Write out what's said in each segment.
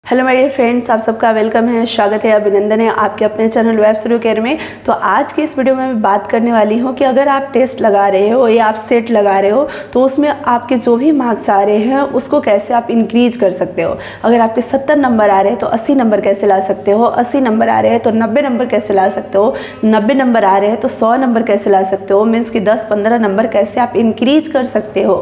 Hello my dear friends, आप सबका welcome है, स्वागत है, अभिनंदन है आपके अपने चैनल वेब स्टूडियो केयर में। तो आज की इस वीडियो में मैं बात करने वाली हूँ कि अगर आप टेस्ट लगा रहे हो या आप सेट लगा रहे हो तो उसमें आपके जो भी मार्क्स आ रहे हैं उसको कैसे आप इंक्रीज कर सकते हो। अगर आपके 70 नंबर आ रहे हैं तो 80 नंबर कैसे ला सकते हो, 80 नंबर आ रहे हैं तो 90 नंबर कैसे ला सकते हो, 90 नंबर आ रहे हैं तो 100 नंबर कैसे ला सकते हो, मीन्स कि 10-15 नंबर कैसे आप इंक्रीज कर सकते हो।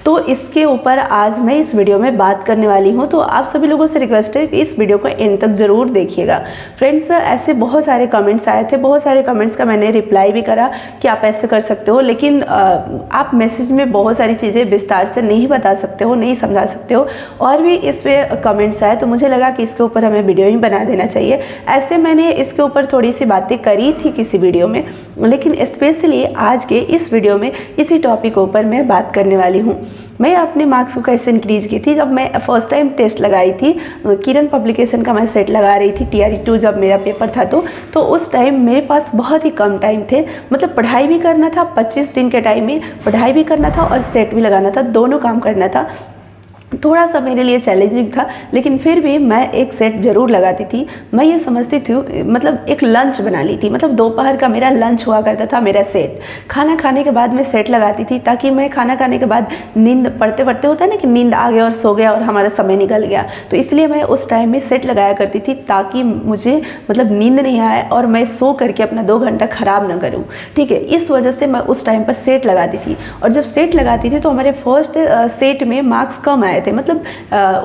तो इसके ऊपर आज मैं इस वीडियो में बात करने वाली हूँ। तो आप सभी लोगों से रिक्वेस्ट है कि इस वीडियो को एंड तक ज़रूर देखिएगा। फ्रेंड्स, ऐसे बहुत सारे कमेंट्स आए थे, बहुत सारे कमेंट्स का मैंने रिप्लाई भी करा कि आप ऐसे कर सकते हो, लेकिन आप मैसेज में बहुत सारी चीज़ें विस्तार से नहीं बता सकते हो, नहीं समझा सकते हो, और भी इस पर कमेंट्स आए तो मुझे लगा कि इसके ऊपर हमें वीडियो ही बना देना चाहिए। ऐसे मैंने इसके ऊपर थोड़ी सी बातें करी थी किसी वीडियो में, लेकिन स्पेशली आज के इस वीडियो में इसी टॉपिक के ऊपर मैं बात करने वाली हूँ। मैं अपने मार्क्स को कैसे इंक्रीज की थी। जब मैं फर्स्ट टाइम टेस्ट लगाई थी, किरण पब्लिकेशन का मैं सेट लगा रही थी, TRE2 जब मेरा पेपर था तो उस टाइम मेरे पास बहुत ही कम टाइम थे। मतलब पढ़ाई भी करना था, 25 दिन के टाइम में पढ़ाई भी करना था और सेट भी लगाना था, दोनों काम करना था। थोड़ा सा मेरे लिए चैलेंजिंग था, लेकिन फिर भी मैं एक सेट ज़रूर लगाती थी। मैं ये समझती थी, मतलब एक लंच बना ली थी, मतलब दोपहर का मेरा लंच हुआ करता था मेरा सेट। खाना खाने के बाद मैं सेट लगाती थी ताकि मैं खाना खाने के बाद नींद पढ़ते पढ़ते होता है ना कि नींद आ गया और सो गया और हमारा समय निकल गया, तो इसलिए मैं उस टाइम में सेट लगाया करती थी ताकि मुझे मतलब नींद नहीं आए और मैं सो करके अपना 2 घंटा ख़राब ना करूँ। ठीक है, इस वजह से मैं उस टाइम पर सेट लगाती थी। और जब सेट लगाती थी तो हमारे फर्स्ट सेट में मार्क्स कम आए थे, मतलब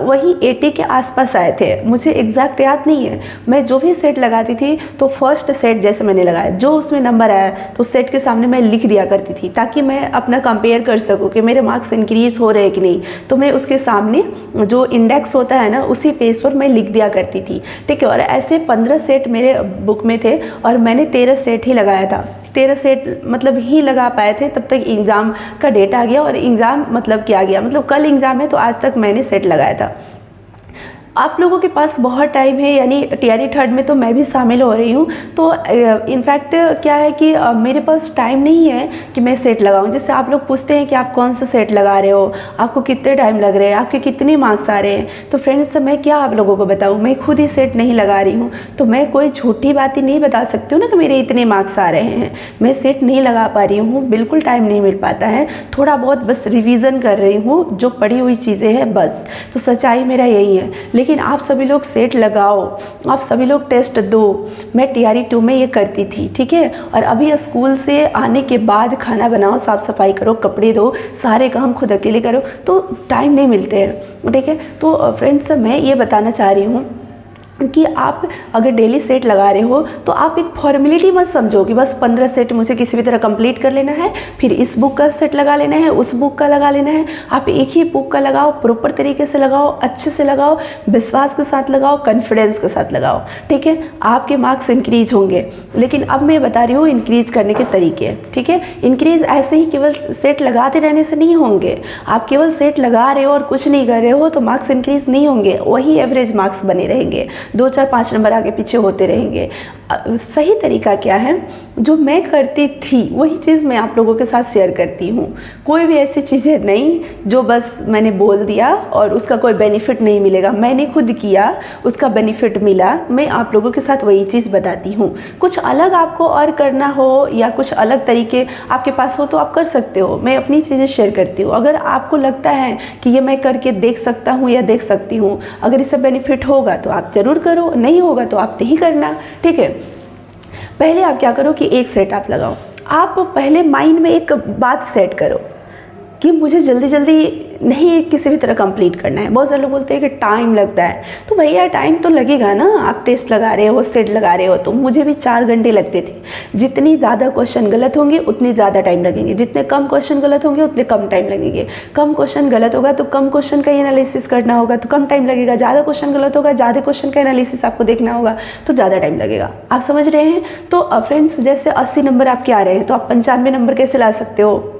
वही 80 के आसपास आए थे। मुझे एग्जैक्ट याद नहीं है। मैं जो भी सेट लगाती थी तो फर्स्ट सेट जैसे मैंने लगाया, जो उसमें नंबर आया तो सेट के सामने मैं लिख दिया करती थी ताकि मैं अपना कंपेयर कर सकूं कि मेरे मार्क्स इंक्रीज हो रहे हैं कि नहीं। तो मैं उसके सामने जो इंडेक्स होता है ना, उसी पेज पर मैं लिख दिया करती थी। ठीक है, और ऐसे 15 सेट मेरे बुक में थे और मैंने 13 सेट ही लगाया था। 13 सेट मतलब ही लगा पाए थे, तब तक एग्ज़ाम का डेट आ गया और एग्ज़ाम मतलब क्या गया, मतलब कल एग्ज़ाम है तो आज तक मैंने सेट लगाया था। आप लोगों के पास बहुत टाइम है, यानी TRE3 में तो मैं भी शामिल हो रही हूँ। तो इनफैक्ट क्या है कि मेरे पास टाइम नहीं है कि मैं सेट लगाऊँ। जैसे आप लोग पूछते हैं कि आप कौन सा सेट लगा रहे हो, आपको कितने टाइम लग रहे हैं, आपके कितने मार्क्स आ रहे हैं। तो फ्रेंड्स, मैं क्या आप लोगों को बताऊँ, मैं खुद ही सेट नहीं लगा रही हूँ तो मैं कोई झूठी बात ही नहीं बता सकती हूँ ना कि मेरे इतने मार्क्स आ रहे हैं। मैं सेट नहीं लगा पा रही हूँ, बिल्कुल टाइम नहीं मिल पाता है। थोड़ा बहुत बस रिविज़न कर रही हूँ, जो पढ़ी हुई चीज़ें हैं बस। तो सच्चाई मेरा यही है। लेकिन आप सभी लोग सेट लगाओ, आप सभी लोग टेस्ट दो। मैं TRE2 में ये करती थी, ठीक है। और अभी स्कूल से आने के बाद खाना बनाओ, साफ़ सफाई करो, कपड़े धो, सारे काम खुद अकेले करो, तो टाइम नहीं मिलते हैं। ठीक है, तो फ्रेंड्स, मैं ये बताना चाह रही हूँ कि आप अगर डेली सेट लगा रहे हो तो आप एक फॉर्मेलिटी मत समझो कि बस 15 सेट मुझे किसी भी तरह कंप्लीट कर लेना है, फिर इस बुक का सेट लगा लेना है, उस बुक का लगा लेना है। आप एक ही बुक का लगाओ, प्रॉपर तरीके से लगाओ, अच्छे से लगाओ, विश्वास के साथ लगाओ, कॉन्फिडेंस के साथ लगाओ। ठीक है, आपके मार्क्स इंक्रीज होंगे। लेकिन अब मैं बता रही हूँ इंक्रीज करने के तरीके। ठीक है, इंक्रीज ऐसे ही केवल सेट लगाते रहने से नहीं होंगे। आप केवल सेट लगा रहे हो और कुछ नहीं कर रहे हो तो मार्क्स इंक्रीज नहीं होंगे, वही एवरेज मार्क्स बने रहेंगे, 2, 4, 5 नंबर आगे पीछे होते रहेंगे। सही तरीका क्या है, जो मैं करती थी वही चीज़ मैं आप लोगों के साथ शेयर करती हूँ। कोई भी ऐसी चीज़ें नहीं जो बस मैंने बोल दिया और उसका कोई बेनिफिट नहीं मिलेगा। मैंने खुद किया, उसका बेनिफिट मिला, मैं आप लोगों के साथ वही चीज़ बताती हूँ। कुछ अलग आपको और करना हो या कुछ अलग तरीके आपके पास हो तो आप कर सकते हो। मैं अपनी चीज़ें शेयर करती हूँ। अगर आपको लगता है कि ये मैं करके देख सकता हूँ या देख सकती हूँ, अगर इससे बेनिफिट होगा तो आप ज़रूर करो, नहीं होगा तो आप नहीं करना। ठीक है, पहले आप क्या करो कि एक सेट आप लगाओ। आप पहले माइंड में एक बात सेट करो कि मुझे जल्दी जल्दी नहीं किसी भी तरह कंप्लीट करना है। बहुत सारे लोग बोलते हैं कि टाइम लगता है, तो भैया टाइम तो लगेगा ना। आप टेस्ट लगा रहे हो, सेट लगा रहे हो, तो मुझे भी 4 घंटे लगते थे। जितनी ज़्यादा क्वेश्चन गलत होंगे उतनी ज़्यादा टाइम लगेंगे, जितने कम क्वेश्चन गलत होंगे उतने कम टाइम लगेंगे। कम क्वेश्चन गलत होगा तो कम क्वेश्चन का एनालिसिस करना होगा तो कम टाइम लगेगा। ज़्यादा क्वेश्चन गलत होगा, ज़्यादा क्वेश्चन का एनालिसिस आपको देखना होगा तो ज़्यादा टाइम लगेगा। आप समझ रहे हैं। तो फ्रेंड्स, जैसे 80 नंबर आपके आ रहे हैं तो आप 95 नंबर कैसे ला सकते हो,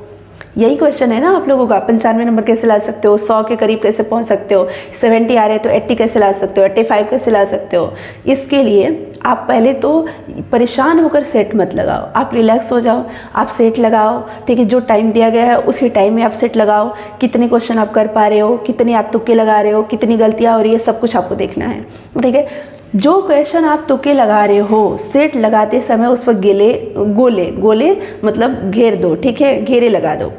यही क्वेश्चन है ना आप लोगों का। 95 नंबर कैसे ला सकते हो, 100 के करीब कैसे पहुंच सकते हो, 70 आ रहे हैं तो 80 कैसे ला सकते हो, 85 कैसे ला सकते हो। इसके लिए आप पहले तो परेशान होकर सेट मत लगाओ, आप रिलैक्स हो जाओ, आप सेट लगाओ। ठीक है, जो टाइम दिया गया है उसी टाइम में आप सेट लगाओ। कितने क्वेश्चन आप कर पा रहे हो, कितने आप तुक्के लगा रहे हो, कितनी गलतियाँ हो रही है, सब कुछ आपको देखना है। ठीक है, जो क्वेश्चन आप तुक्के लगा रहे हो सेट लगाते समय उस पर गोले मतलब घेर दो। ठीक है, घेरे लगा दो।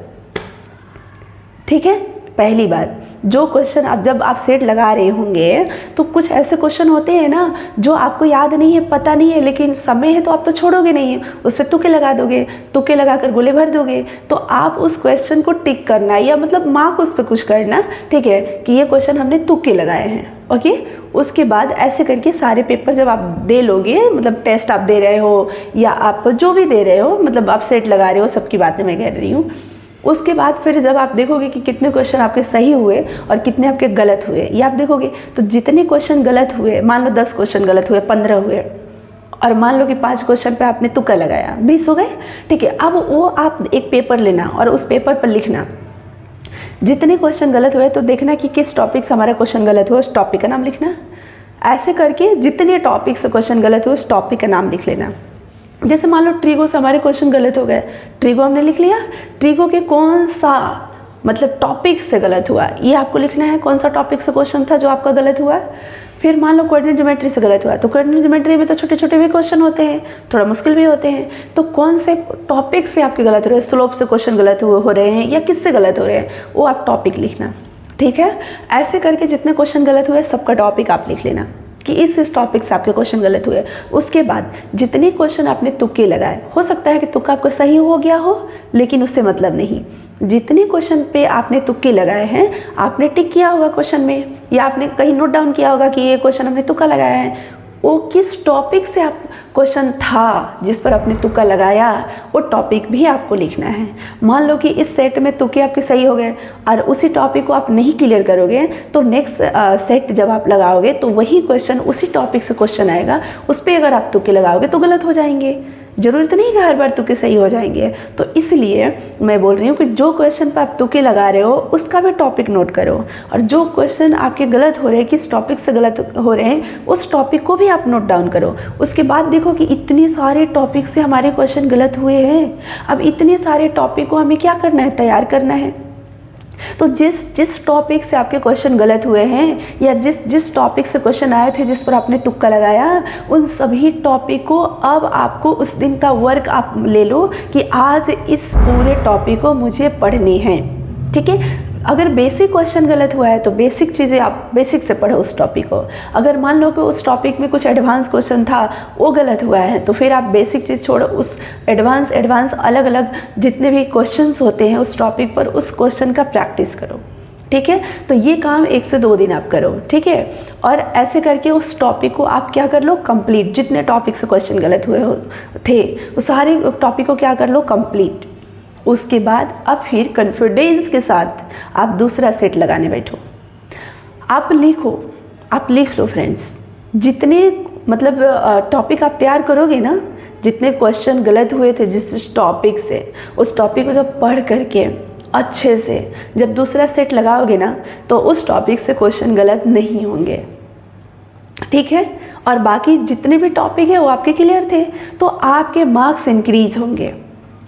ठीक है, पहली बात, जो क्वेश्चन जब आप सेट लगा रहे होंगे तो कुछ ऐसे क्वेश्चन होते हैं ना जो आपको याद नहीं है, पता नहीं है, लेकिन समय है तो आप तो छोड़ोगे नहीं, उस पर तुक्के लगा दोगे, तुक्के लगाकर गोले भर दोगे। तो आप उस क्वेश्चन को टिक करना या मतलब मार्क उस पर कुछ करना। ठीक है, कि ये क्वेश्चन हमने तुक्के लगाए हैं। ओके, उसके बाद ऐसे करके सारे पेपर जब आप दे लोगे, मतलब टेस्ट आप दे रहे हो या आप जो भी दे रहे हो, मतलब आप सेट लगा रहे हो, सबकी बातें मैं कह रही हूँ। उसके बाद फिर जब आप देखोगे कि कितने क्वेश्चन आपके सही हुए और कितने आपके गलत हुए, ये आप देखोगे, तो जितने क्वेश्चन गलत हुए, मान लो 10 क्वेश्चन गलत हुए, 15 हुए, और मान लो कि 5 क्वेश्चन पे आपने तुक्का लगाया, 20 हो गए। ठीक है, अब वो आप एक पेपर लेना और उस पेपर पर लिखना जितने क्वेश्चन गलत हुए, तो देखना कि किस टॉपिक से हमारा क्वेश्चन गलत हुआ, उस टॉपिक का नाम लिखना। ऐसे करके जितने टॉपिक से क्वेश्चन गलत हुए उस टॉपिक का नाम लिख लेना। जैसे मान लो ट्रीगो से हमारे क्वेश्चन गलत हो गए, ट्रीगो हमने लिख लिया, ट्रीगो के कौन सा मतलब टॉपिक से गलत हुआ ये आपको लिखना है, कौन सा टॉपिक से क्वेश्चन था जो आपका गलत हुआ। फिर मान लो कोऑर्डिनेट ज्योमेट्री से गलत हुआ, तो कोऑर्डिनेट ज्योमेट्री में तो छोटे छोटे भी क्वेश्चन होते हैं, थोड़ा मुश्किल भी होते हैं, तो कौन से टॉपिक से आपके गलत हो रहे हैं, स्लोप से क्वेश्चन गलत हो रहे हैं या किससे गलत हो रहे हैं, वो आप टॉपिक लिखना। ठीक है, ऐसे करके जितने क्वेश्चन गलत हुए सबका टॉपिक आप लिख लेना कि इस टॉपिक से आपके क्वेश्चन गलत हुए। उसके बाद जितने क्वेश्चन आपने तुक्के लगाए, हो सकता है कि तुक्का आपका सही हो गया हो, लेकिन उससे मतलब नहीं, जितने क्वेश्चन पे आपने तुक्के लगाए हैं आपने टिक किया होगा क्वेश्चन में, या आपने कहीं नोट डाउन किया होगा कि ये क्वेश्चन हमने तुक्का लगाया है, वो किस टॉपिक से आप क्वेश्चन था जिस पर आपने तुक्का लगाया, वो टॉपिक भी आपको लिखना है। मान लो कि इस सेट में तुक्के आपके सही हो गए और उसी टॉपिक को आप नहीं क्लियर करोगे, तो नेक्स्ट सेट जब आप लगाओगे तो वही क्वेश्चन, उसी टॉपिक से क्वेश्चन आएगा, उस पर अगर आप तुक्के लगाओगे तो गलत हो जाएंगे। ज़रूरत नहीं कि हर बार तुक्के सही हो जाएंगे। तो इसलिए मैं बोल रही हूँ कि जो क्वेश्चन पर आप तुक्के लगा रहे हो उसका भी टॉपिक नोट करो, और जो क्वेश्चन आपके गलत हो रहे हैं, किस टॉपिक से गलत हो रहे हैं, उस टॉपिक को भी आप नोट डाउन करो। उसके बाद देखो कि इतने सारे टॉपिक से हमारे क्वेश्चन गलत हुए हैं। अब इतने सारे टॉपिक को हमें क्या करना है, तैयार करना है। तो जिस टॉपिक से आपके क्वेश्चन गलत हुए हैं या जिस टॉपिक से क्वेश्चन आए थे जिस पर आपने तुक्का लगाया, उन सभी टॉपिक को अब आपको उस दिन का वर्क आप ले लो कि आज इस पूरे टॉपिक को मुझे पढ़ने हैं। ठीक है, अगर बेसिक क्वेश्चन गलत हुआ है तो बेसिक चीज़ें आप बेसिक से पढ़ो उस टॉपिक को। अगर मान लो कि उस टॉपिक में कुछ एडवांस क्वेश्चन था वो गलत हुआ है, तो फिर आप बेसिक चीज़ छोड़ो, उस एडवांस अलग अलग जितने भी क्वेश्चंस होते हैं उस टॉपिक पर उस क्वेश्चन का प्रैक्टिस करो। ठीक है, तो ये काम 1 से 2 दिन आप करो। ठीक है, और ऐसे करके उस टॉपिक को आप क्या कर लो, कंप्लीट। जितने टॉपिक से क्वेश्चन गलत हुए थे उस सारे टॉपिक को क्या कर लो, कंप्लीट। उसके बाद अब फिर कॉन्फिडेंस के साथ आप दूसरा सेट लगाने बैठो। आप लिख लो फ्रेंड्स, जितने मतलब टॉपिक आप तैयार करोगे ना, जितने क्वेश्चन गलत हुए थे जिस टॉपिक से, उस टॉपिक को जब पढ़ करके अच्छे से जब दूसरा सेट लगाओगे ना, तो उस टॉपिक से क्वेश्चन गलत नहीं होंगे। ठीक है, और बाकी जितने भी टॉपिक है वो आपके क्लियर थे, तो आपके मार्क्स इंक्रीज होंगे।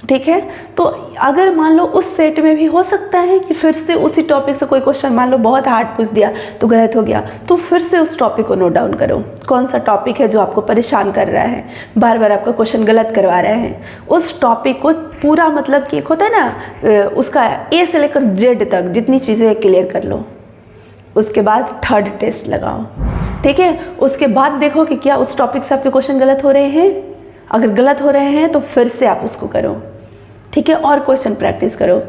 ठीक है, तो अगर मान लो उस सेट में भी हो सकता है कि फिर से उसी टॉपिक से कोई क्वेश्चन मान लो बहुत हार्ड पूछ दिया तो गलत हो गया, तो फिर से उस टॉपिक को नोट डाउन करो, कौन सा टॉपिक है जो आपको परेशान कर रहा है, बार बार आपका क्वेश्चन गलत करवा रहे हैं। उस टॉपिक को पूरा मतलब कि एक होता है ना, उसका ए से लेकर जेड तक जितनी चीज़ें क्लियर कर लो। उसके बाद थर्ड टेस्ट लगाओ। ठीक है, उसके बाद देखो कि क्या उस टॉपिक से आपके क्वेश्चन गलत हो रहे हैं। अगर गलत हो रहे हैं तो फिर से आप उसको करो। ठीक है, और क्वेश्चन प्रैक्टिस करो,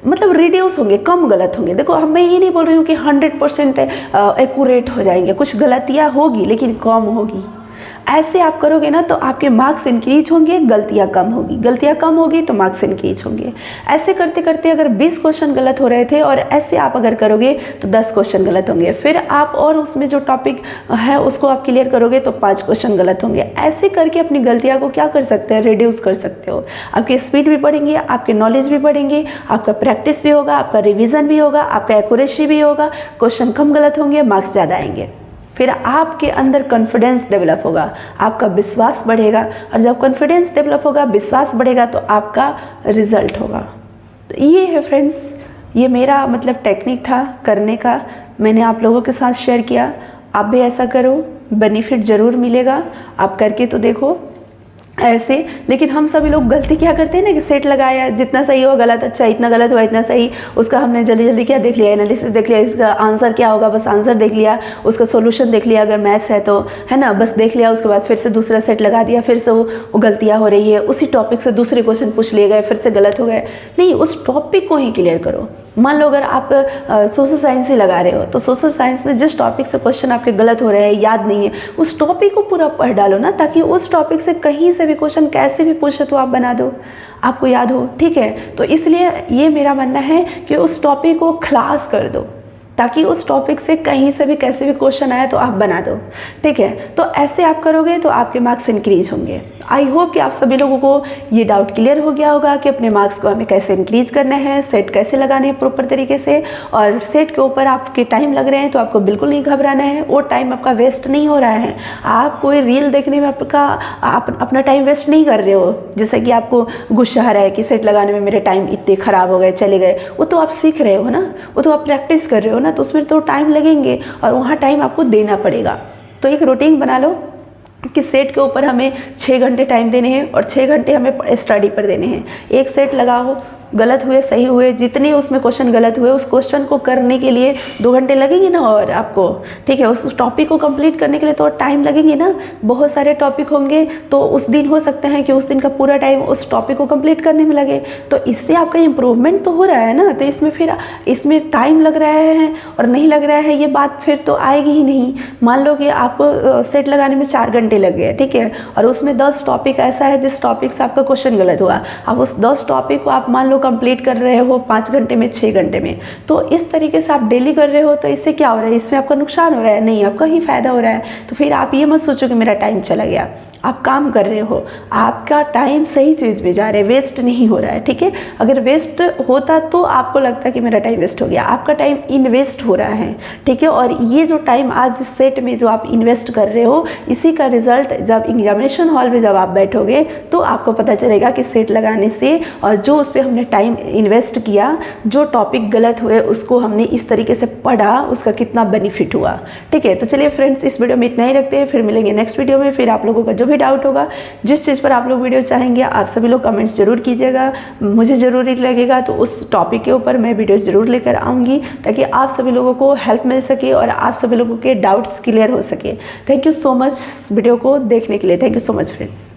मतलब रिड्यूस होंगे, कम गलत होंगे। देखो, मैं ये नहीं बोल रही हूँ कि 100% एक्यूरेट हो जाएंगे, कुछ गलतियाँ होगी लेकिन कम होगी। ऐसे आप करोगे ना तो आपके मार्क्स इंक्रीज होंगे, गलतियाँ कम होगी तो मार्क्स इंक्रीज होंगे। ऐसे करते करते अगर 20 क्वेश्चन गलत हो रहे थे और ऐसे आप अगर करोगे तो 10 क्वेश्चन गलत होंगे। फिर आप और उसमें जो टॉपिक है उसको आप क्लियर करोगे तो 5 क्वेश्चन गलत होंगे। ऐसे करके अपनी गलतियाँ को क्या कर सकते हैं, रिड्यूस कर सकते हो। आपकी स्पीड भी बढ़ेंगे, आपके नॉलेज भी बढ़ेंगे, आपका प्रैक्टिस भी होगा, आपका रिविज़न भी होगा, आपका एक्यूरेसी भी होगा, क्वेश्चन कम गलत होंगे, मार्क्स ज़्यादा आएंगे। फिर आपके अंदर कॉन्फिडेंस डेवलप होगा, आपका विश्वास बढ़ेगा, और जब कॉन्फिडेंस डेवलप होगा, विश्वास बढ़ेगा, तो आपका रिजल्ट होगा। तो ये है फ्रेंड्स, ये मेरा मतलब टेक्निक था करने का, मैंने आप लोगों के साथ शेयर किया। आप भी ऐसा करो, बेनिफिट ज़रूर मिलेगा, आप करके तो देखो ऐसे। लेकिन हम सभी लोग गलती क्या करते हैं ना कि सेट लगाया, जितना सही हो गलत, अच्छा इतना गलत हुआ इतना सही, उसका हमने जल्दी जल्दी क्या देख लिया, एनालिसिस देख लिया, इसका आंसर क्या होगा, बस आंसर देख लिया, उसका सॉल्यूशन देख लिया अगर मैथ्स है तो, है ना, बस देख लिया। उसके बाद फिर से दूसरा सेट लगा दिया, फिर से वो गलतियाँ हो रही है, उसी टॉपिक से दूसरे क्वेश्चन पूछ लिए गए, फिर से गलत हो गए। नहीं, उस टॉपिक को ही क्लियर करो। मान लो अगर आप सोशल साइंस ही लगा रहे हो, तो सोशल साइंस में जिस टॉपिक से क्वेश्चन आपके गलत हो रहे हैं, याद नहीं है, उस टॉपिक को पूरा पढ़ डालो ना, ताकि उस टॉपिक से कहीं से भी क्वेश्चन कैसे भी पूछे तो आप बना दो, आपको याद हो। ठीक है, तो इसलिए ये मेरा मानना है कि उस टॉपिक को खलास कर दो, ताकि उस टॉपिक से कहीं से भी कैसे भी क्वेश्चन आए तो आप बना दो। ठीक है, तो ऐसे आप करोगे तो आपके मार्क्स इंक्रीज होंगे। आई होप कि आप सभी लोगों को ये डाउट क्लियर हो गया होगा कि अपने मार्क्स को हमें कैसे इंक्रीज करना है, सेट कैसे लगाने हैं प्रॉपर तरीके से। और सेट के ऊपर आपके टाइम लग रहे हैं तो आपको बिल्कुल नहीं घबराना है, वो टाइम आपका वेस्ट नहीं हो रहा है। आप कोई रील देखने में आप अपना टाइम वेस्ट नहीं कर रहे हो, जैसे कि आपको गुस्सा आ रहा है कि सेट लगाने में मेरे टाइम इतने ख़राब हो गए, चले गए। वो तो आप सीख रहे हो ना, वो तो आप प्रैक्टिस कर रहे हो ना, तो उसमें तो टाइम लगेंगे और वहाँ टाइम आपको देना पड़ेगा। तो एक रूटीन बना लो कि सेट के ऊपर हमें 6 घंटे टाइम देने हैं और 6 घंटे हमें स्टडी पर देने हैं। एक सेट लगाओ, गलत हुए सही हुए, जितने उसमें क्वेश्चन गलत हुए, उस क्वेश्चन को करने के लिए 2 घंटे लगेंगे ना, और आपको ठीक है उस टॉपिक को कंप्लीट करने के लिए तो टाइम लगेंगे ना। बहुत सारे टॉपिक होंगे तो उस दिन हो सकता है कि उस दिन का पूरा टाइम उस टॉपिक को कंप्लीट करने में लगे, तो इससे आपका इम्प्रूवमेंट तो हो रहा है ना। तो इसमें फिर इसमें टाइम लग रहा है और नहीं लग रहा है, ये बात फिर तो आएगी ही नहीं। मान लो कि आपको सेट लगाने में 4 घंटे लग गए, ठीक है, और उसमें 10 टॉपिक ऐसा है जिस टॉपिक से आपका क्वेश्चन गलत हुआ। अब उस 10 टॉपिक को आप मान लो कंप्लीट कर रहे हो 5 घंटे में, 6 घंटे में, तो इस तरीके से आप डेली कर रहे हो, तो इससे क्या हो रहा है, इसमें आपका नुकसान हो रहा है? नहीं, आपका ही फायदा हो रहा है। तो फिर आप ये मत सोचो कि मेरा टाइम चला गया। आप काम कर रहे हो, आपका टाइम सही चीज़ में जा रहा है, वेस्ट नहीं हो रहा है। ठीक है, अगर वेस्ट होता तो आपको लगता कि मेरा टाइम वेस्ट हो गया, आपका टाइम इन्वेस्ट हो रहा है। ठीक है, और ये जो टाइम आज सेट में जो आप इन्वेस्ट कर रहे हो, इसी का रिजल्ट जब एग्जामिनेशन हॉल में जब आप बैठोगे तो आपको पता चलेगा कि सेट लगाने से और जो उस पर हमने टाइम इन्वेस्ट किया, जो टॉपिक गलत हुए उसको हमने इस तरीके से पढ़ा, उसका कितना बेनिफिट हुआ। ठीक है, तो चलिए फ्रेंड्स, इस वीडियो में इतना ही रखते हैं, फिर मिलेंगे नेक्स्ट वीडियो में। फिर आप लोगों का जो भी डाउट होगा, जिस चीज़ पर आप लोग वीडियो चाहेंगे, आप सभी लोग कमेंट्स जरूर कीजिएगा। मुझे ज़रूरी लगेगा तो उस टॉपिक के ऊपर मैं वीडियो ज़रूर लेकर आऊँगी, ताकि आप सभी लोगों को हेल्प मिल सके और आप सभी लोगों के डाउट्स क्लियर हो सके। Thank you so much video को देखने के लिए। Thank you so much friends.